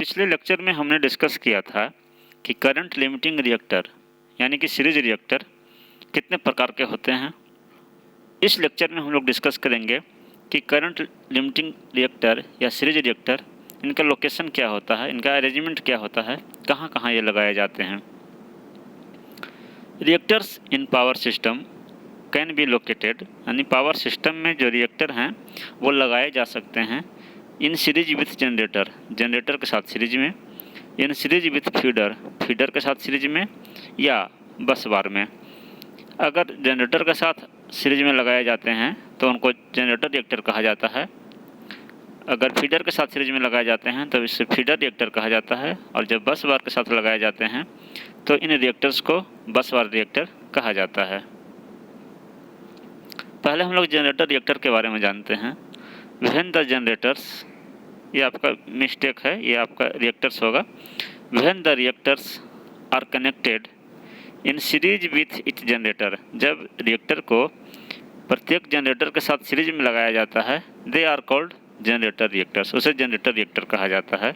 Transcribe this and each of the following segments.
पिछले लेक्चर में हमने डिस्कस किया था कि करंट लिमिटिंग रिएक्टर यानी कि सीरीज रिएक्टर कितने प्रकार के होते हैं। इस लेक्चर में हम लोग डिस्कस करेंगे कि करंट लिमिटिंग रिएक्टर या सीरीज रिएक्टर, इनका लोकेशन क्या होता है, इनका अरेंजमेंट क्या होता है, कहाँ कहाँ ये लगाए जाते हैं। Reactors in power system can be located, यानी पावर सिस्टम में जो रिएक्टर हैं वो लगाए जा सकते हैं इन सीरीज विथ जनरेटर, जनरेटर के साथ सीरीज में, इन सीरीज विथ फीडर, फीडर के साथ सीरीज में, या बस बार में। अगर जनरेटर के साथ सीरीज में लगाए जाते हैं तो उनको जनरेटर रिएक्टर कहा जाता है। अगर फीडर के साथ सीरीज में लगाए जाते हैं तो इससे फीडर रिएक्टर कहा जाता है, और जब बस बार के साथ लगाए जाते हैं तो इन रिएक्टर्स को बस बार रिएक्टर कहा जाता है। पहले हम लोग जनरेटर रिएक्टर के बारे में जानते हैं। व्हेन द जनरेटर्स, ये आपका मिस्टेक है, ये आपका रिएक्टर्स होगा। When the reactors are connected in series with each generator, जब रिएक्टर को प्रत्येक जनरेटर के साथ सीरीज में लगाया जाता है, they are called generator reactors, उसे जनरेटर रिएक्टर कहा जाता है।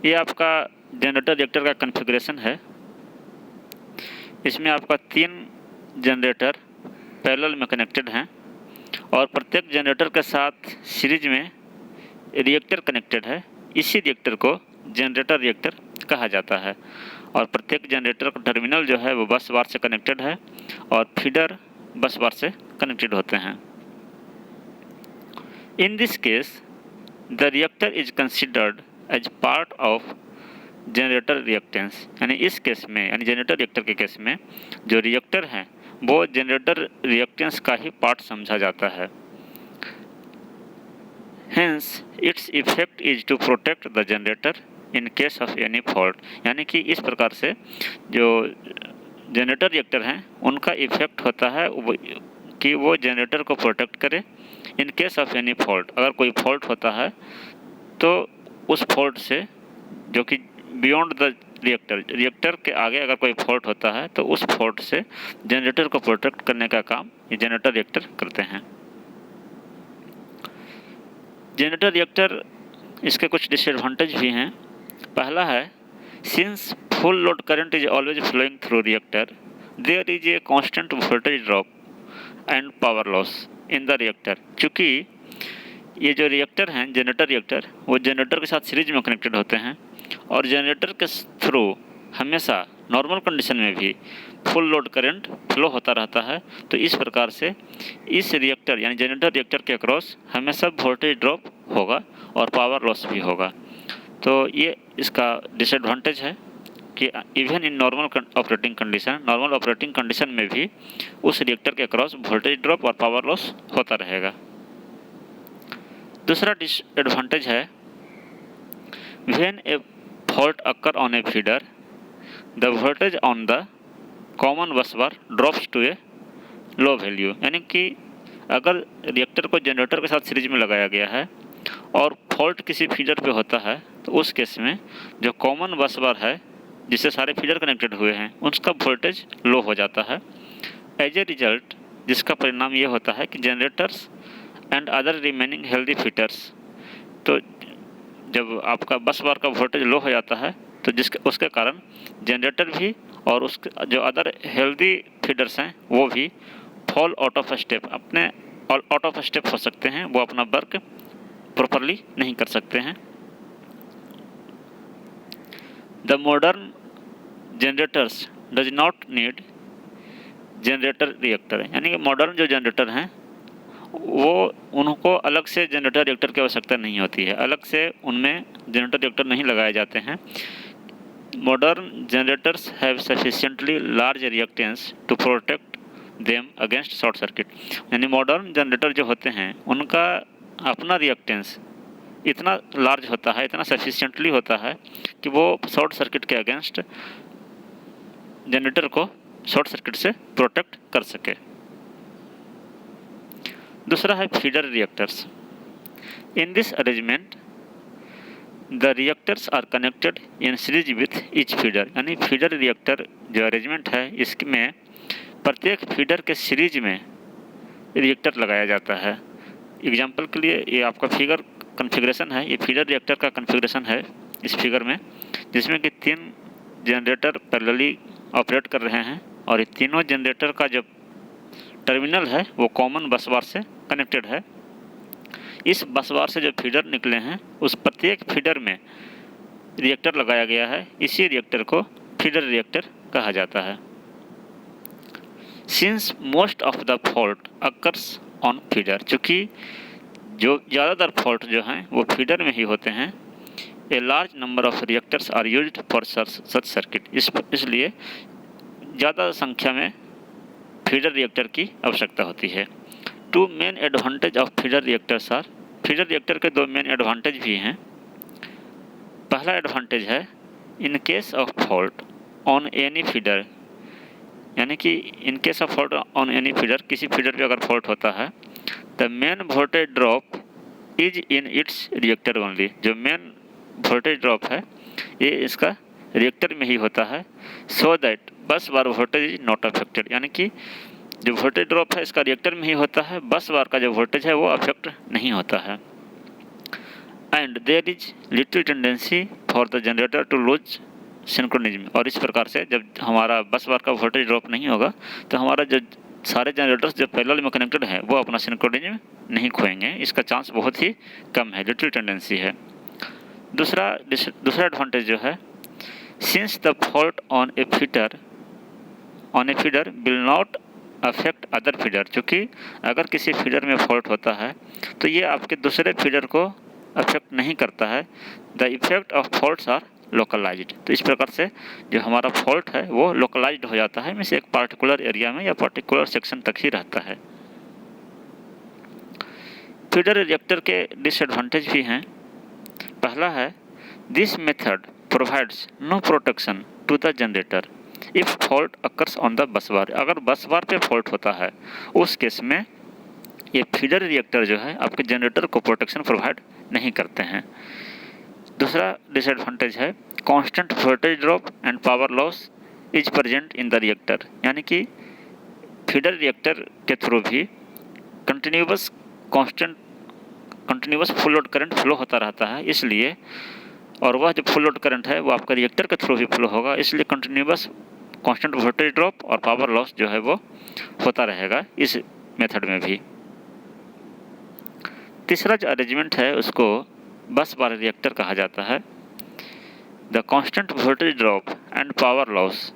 ये आपका जनरेटर रिएक्टर का कॉन्फ़िगरेशन है। इसमें आपका 3 जनरेटर पैरेलल में कनेक्टेड हैं और प्रत्येक जनरेटर के साथ सीरीज में रिएक्टर कनेक्टेड है। इसी रिएक्टर को जनरेटर रिएक्टर कहा जाता है, और प्रत्येक जनरेटर का टर्मिनल जो है वो बस बार से कनेक्टेड है और फीडर बस बार से कनेक्टेड होते हैं। In this case the reactor is considered as part of generator reactance, यानी इस केस में, यानी जनरेटर रिएक्टर के केस में जो रिएक्टर हैं वो जनरेटर रिएक्टेंस का ही पार्ट समझा जाता है। Hence, its effect is to protect the generator in case of any fault, यानी कि इस प्रकार से जो जनरेटर रिएक्टर हैं उनका इफेक्ट होता है कि वो जनरेटर को प्रोटेक्ट करे इन केस ऑफ एनी फॉल्ट। अगर कोई फॉल्ट होता है तो उस फॉल्ट से, जो कि बियॉन्ड द रिएक्टर, रिएक्टर के आगे अगर कोई फॉल्ट होता है तो उस फॉल्ट से जनरेटर को प्रोटेक्ट करने का काम ये जनरेटर रिएक्टर करते हैं। जनरेटर रिएक्टर, इसके कुछ डिसएडवांटेज भी हैं। पहला है, since full load current is always flowing through reactor, there is a constant voltage drop and power loss in the reactor. चूँकि ये जो रिएक्टर हैं, जनरेटर रिएक्टर, वो जनरेटर के साथ सीरीज में कनेक्टेड होते हैं और जनरेटर के थ्रू हमेशा नॉर्मल कंडीशन में भी फुल लोड करंट फ्लो होता रहता है। तो इस प्रकार से इस रिएक्टर यानी जनरेटर रिएक्टर के अक्रॉस हमेशा वोल्टेज ड्रॉप होगा और पावर लॉस भी होगा। तो ये इसका डिसएडवांटेज है कि even in normal operating condition, normal operating condition में भी उस रिएक्टर के अक्रॉस वोल्टेज ड्रॉप और पावर लॉस होता रहेगा। दूसरा डिसएडवांटेज है, when a fault occur on a feeder the voltage on the common bus bar drops to a low value, यानी कि अगर रिएक्टर को जनरेटर के साथ सीरीज में लगाया गया है और फॉल्ट किसी फीडर पे होता है तो उस केस में जो कॉमन बस बार है जिससे सारे फीडर कनेक्टेड हुए हैं उसका वोल्टेज लो हो जाता है। एज ए रिजल्ट, जिसका परिणाम ये होता है कि generators and other remaining healthy feeders, तो जब आपका बस बार का वोल्टेज लो हो जाता है तो उसके कारण जनरेटर भी और उसके जो अदर हेल्दी फीडर्स हैं वो भी फॉल आउट ऑफ स्टेप, अपने आउट ऑफ स्टेप हो सकते हैं, वो अपना वर्क प्रॉपरली नहीं कर सकते हैं। The modern generators does not need generator reactor, यानी कि मॉडर्न जो जनरेटर हैं वो उनको अलग से जनरेटर रिएक्टर की आवश्यकता नहीं होती है, अलग से उनमें जनरेटर रिएक्टर नहीं लगाए जाते हैं। Modern generators have sufficiently large reactance to protect them against short circuit, यानी मॉडर्न जनरेटर जो होते हैं उनका अपना रिएक्टेंस इतना लार्ज होता है, इतना सफिशिएंटली होता है कि वो शॉर्ट सर्किट के अगेंस्ट जनरेटर को शॉर्ट सर्किट से प्रोटेक्ट कर सके। दूसरा है feeder reactors. In this arrangement the reactors are connected in series with each feeder, यानी फीडर रिएक्टर जो अरेंजमेंट है इसमें प्रत्येक फीडर के सीरीज में रिएक्टर लगाया जाता है। एग्जाम्पल के लिए ये आपका फिगर कॉन्फ़िगरेशन है, ये फीडर रिएक्टर का कॉन्फ़िगरेशन है इस फिगर में, जिसमें कि 3 जनरेटर पैरेलली ऑपरेट कर रहे हैं और ये तीनों जनरेटर का जो टर्मिनल है वो कॉमन बस बार से कनेक्टेड है। इस बस बार से जो फीडर निकले हैं उस प्रत्येक फीडर में रिएक्टर लगाया गया है। इसी रिएक्टर को फीडर रिएक्टर कहा जाता है। Since most of the fault occurs on feeder, चूँकि जो ज़्यादातर फॉल्ट जो हैं वो फीडर में ही होते हैं, a large number of reactors are used for such circuit, इसलिए ज़्यादा संख्या में फीडर रिएक्टर की आवश्यकता होती है। 2 main advantage of feeder reactors are, feeder reactor के 2 मेन एडवांटेज भी हैं। पहला एडवांटेज है in case of fault on any feeder, यानी कि in case of fault on any feeder, किसी फीडर पे अगर फॉल्ट होता है, the main voltage drop is in its reactor only, जो मेन वोल्टेज ड्रॉप है ये इसका रिएक्टर में ही होता है। सो दैट बस बार वोल्टेज इज नॉट अफेक्टेड, यानी कि जो वोल्टेज ड्रॉप है इसका रिएक्टर में ही होता है, बस बार का जो वोल्टेज है वो अफेक्ट नहीं होता है। And there is little tendency for the generator to lose synchronism, और इस प्रकार से जब हमारा बस बार का वोल्टेज ड्रॉप नहीं होगा तो हमारा जो सारे जनरेटर्स जो पैरेलल में कनेक्टेड हैं वो अपना सिंक्रोनिज्म नहीं खोएंगे, इसका चांस बहुत ही कम है, लिटिल टेंडेंसी है। दूसरा एडवांटेज जो है, since the fault on a feeder will not affect other feeder, क्योंकि अगर किसी फीडर में फॉल्ट होता है तो ये आपके दूसरे फीडर को अफेक्ट नहीं करता है। The effect of faults are localized, तो इस प्रकार से जो हमारा फॉल्ट है वो लोकलाइज्ड हो जाता है, मीन्स एक पार्टिकुलर एरिया में या पार्टिकुलर सेक्शन तक ही रहता है। फीडर रिएक्टर के डिसएडवांटेज भी हैं। पहला है, this method provides no protection to the generator if fault occurs on the bus bar, अगर बस बार पे फॉल्ट होता है उस केस में ये फीडर रिएक्टर जो है आपके जनरेटर को प्रोटेक्शन प्रोवाइड नहीं करते हैं। दूसरा डिसएडवांटेज है, constant voltage drop and power loss is present in the reactor, यानी कि फीडर रिएक्टर के थ्रू भी continuous full load current flow होता रहता है, इसलिए और वह जो फुल लोड करंट है वो आपका रिएक्टर के थ्रू भी फ्लो होगा, इसलिए कंटिन्यूअस कांस्टेंट वोल्टेज ड्रॉप और पावर लॉस जो है वो होता रहेगा इस मेथड में भी। तीसरा जो अरेंजमेंट है उसको बस बार रिएक्टर कहा जाता है। The constant voltage drop and power loss,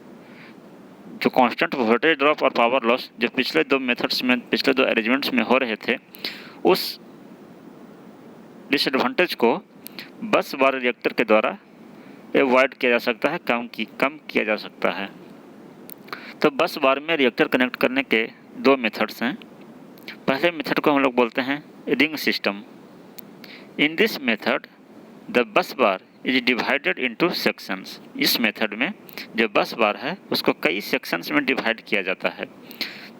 जो कांस्टेंट वोल्टेज ड्रॉप और पावर लॉस जो पिछले 2 मेथड्स में, पिछले 2 अरेंजमेंट्स में हो रहे थे, उस डिसएडवांटेज को बस बार रिएक्टर के द्वारा अवॉइड किया जा सकता है, कम किया जा सकता है। तो बस बार में रिएक्टर कनेक्ट करने के 2 मेथड्स हैं। पहले मेथड को हम लोग बोलते हैं ring system. In this method the bus bar is divided into sections, इस मेथड में जो बस बार है उसको कई सेक्शंस में डिवाइड किया जाता है।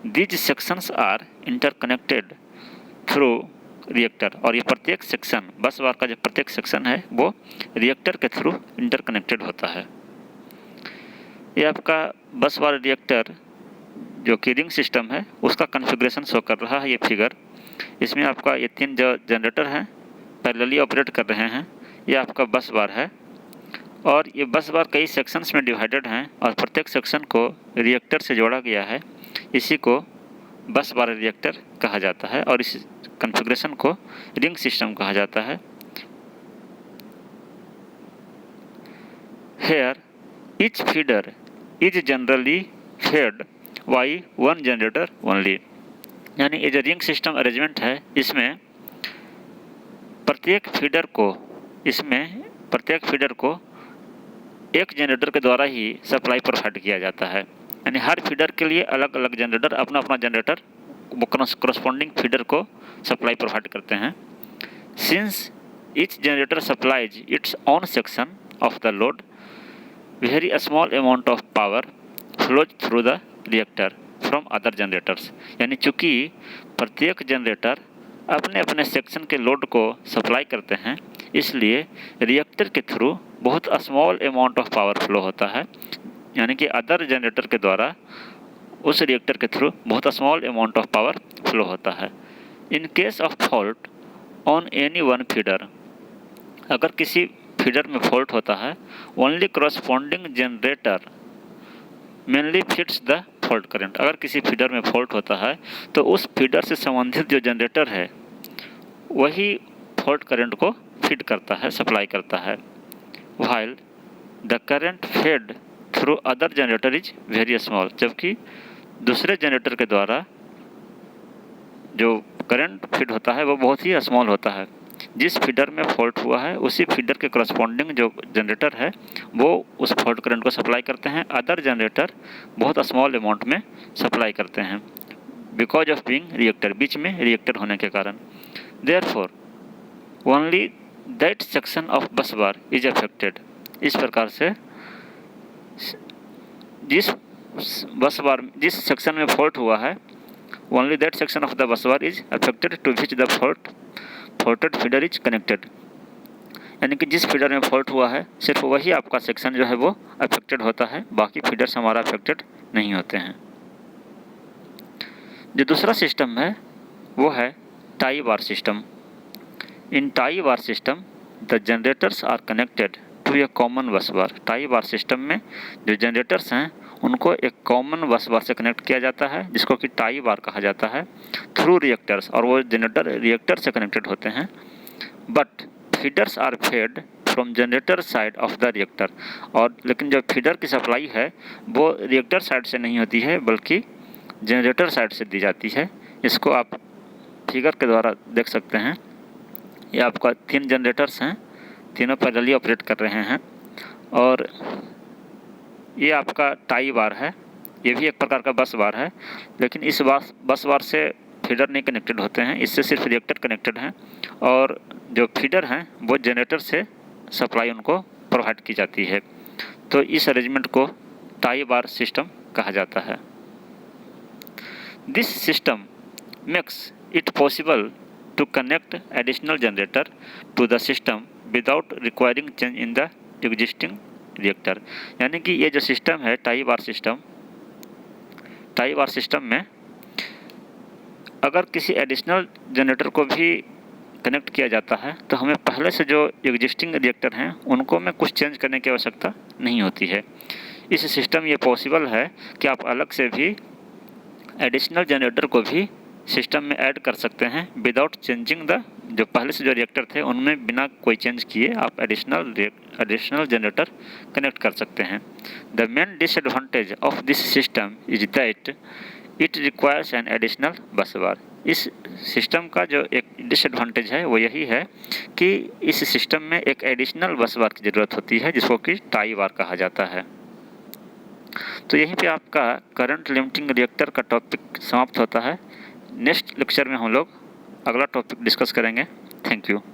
These sections are interconnected through reactor, और ये प्रत्येक सेक्शन, बस बार का जो प्रत्येक सेक्शन है वो रिएक्टर के थ्रू इंटरकनेक्टेड होता है। ये आपका बस बार रिएक्टर जो कि रिंग सिस्टम है उसका कॉन्फ़िगरेशन शो कर रहा है ये फिगर। इसमें आपका ये 3 जो जनरेटर हैं पैरेलली ऑपरेट कर रहे हैं, ये आपका बस बार है, और ये बस बार कई सेक्शंस में डिवाइडेड हैं और प्रत्येक सेक्शन को रिएक्टर से जोड़ा गया है, इसी को बस बार रिएक्टर कहा जाता है और इस कॉन्फ़िगरेशन को रिंग सिस्टम कहा जाता है। Here each feeder is generally fed by 1 generator only, यानी ये जो रिंग सिस्टम अरेंजमेंट है इसमें प्रत्येक फीडर को एक जनरेटर के द्वारा ही सप्लाई प्रोवाइड किया जाता है, यानी हर फीडर के लिए अलग अलग जनरेटर अपना जनरेटर वो करस्पॉन्डिंग फीडर को सप्लाई प्रोवाइड करते हैं। Since each generator supplies its own section of the load, very small amount of power flows through the reactor from other generators, यानी चूँकि प्रत्येक जनरेटर अपने अपने सेक्शन के लोड को सप्लाई करते हैं, इसलिए रिएक्टर के थ्रू बहुत small amount of power flow होता है, यानी कि अदर जनरेटर के द्वारा उस रिएक्टर के थ्रू बहुत small amount of power flow होता है। In case of fault on any one feeder, अगर किसी फीडर में फॉल्ट होता है, only corresponding generator mainly fits the fault current. अगर किसी फीडर में फॉल्ट होता है तो उस फीडर से संबंधित जो जनरेटर है वही फॉल्ट करंट को फीड करता है, सप्लाई करता है। While the current fed through other generator is very small, जबकि दूसरे जनरेटर के द्वारा जो करंट फीड होता है वो बहुत ही स्मॉल होता है। जिस फीडर में फॉल्ट हुआ है उसी फीडर के करस्पॉन्डिंग जो जनरेटर है वो उस फॉल्ट करंट को सप्लाई करते हैं, अदर जनरेटर बहुत स्मॉल अमाउंट में सप्लाई करते हैं, बिकॉज ऑफ बीइंग रिएक्टर, बीच में रिएक्टर होने के कारण। Therefore only that section of बस बार इज अफेक्टेड। इस प्रकार से जिस सेक्शन में फॉल्ट हुआ है, only that section of the bus bar is affected to which the faulted feeder is connected. यानी कि जिस फीडर में फॉल्ट हुआ है सिर्फ वही आपका सेक्शन जो है वो अफेक्टेड होता है, बाकी फीडर्स हमारा अफेक्टेड नहीं होते हैं। जो दूसरा सिस्टम है वो है tie bar system. In tie bar system the generators are connected to a common bus bar. Tie bar system में जो जनरेटर्स हैं उनको एक कॉमन बस बार से कनेक्ट किया जाता है, जिसको कि टाई बार कहा जाता है, थ्रू रिएक्टर्स, और वो जनरेटर रिएक्टर से कनेक्टेड होते हैं। But feeders are fed from generator side of the reactor, और लेकिन जो फीडर की सप्लाई है वो रिएक्टर साइड से नहीं होती है बल्कि जनरेटर साइड से दी जाती है। इसको आप फिगर के द्वारा देख सकते हैं। ये आपका 3 जनरेटर्स हैं, तीनों पैरेलली ऑपरेट कर रहे हैं, और ये आपका टाई बार है। ये भी एक प्रकार का बस बार है, लेकिन इस बस बार से फीडर नहीं कनेक्टेड होते हैं, इससे सिर्फ रिएक्टर कनेक्टेड हैं, और जो फीडर हैं वो जनरेटर से सप्लाई उनको प्रोवाइड की जाती है। तो इस अरेंजमेंट को टाई बार सिस्टम कहा जाता है। This system makes it possible to connect additional generator to the system without requiring change in the existing reactor। यानी कि ये जो सिस्टम है टाई बार सिस्टम में अगर किसी एडिशनल जनरेटर को भी कनेक्ट किया जाता है तो हमें पहले से जो एग्जिस्टिंग रिएक्टर हैं उनको में कुछ चेंज करने की आवश्यकता नहीं होती है। इस सिस्टम ये पॉसिबल है कि आप अलग से भी एडिशनल जनरेटर को भी सिस्टम में ऐड कर सकते हैं विदाउट चेंजिंग द, जो पहले से जो रिएक्टर थे उनमें बिना कोई चेंज किए आप एडिशनल जनरेटर कनेक्ट कर सकते हैं। The main disadvantage of this system is that it requires an additional बस बार। इस सिस्टम का जो एक डिसएडवांटेज है वो यही है कि इस सिस्टम में एक एडिशनल बस बार की ज़रूरत होती है, जिसको कि टाई बार कहा जाता है। तो यहीं पे आपका करंट लिमिटिंग रिएक्टर का टॉपिक समाप्त होता है। नेक्स्ट लेक्चर में हम लोग अगला टॉपिक डिस्कस करेंगे। Thank you.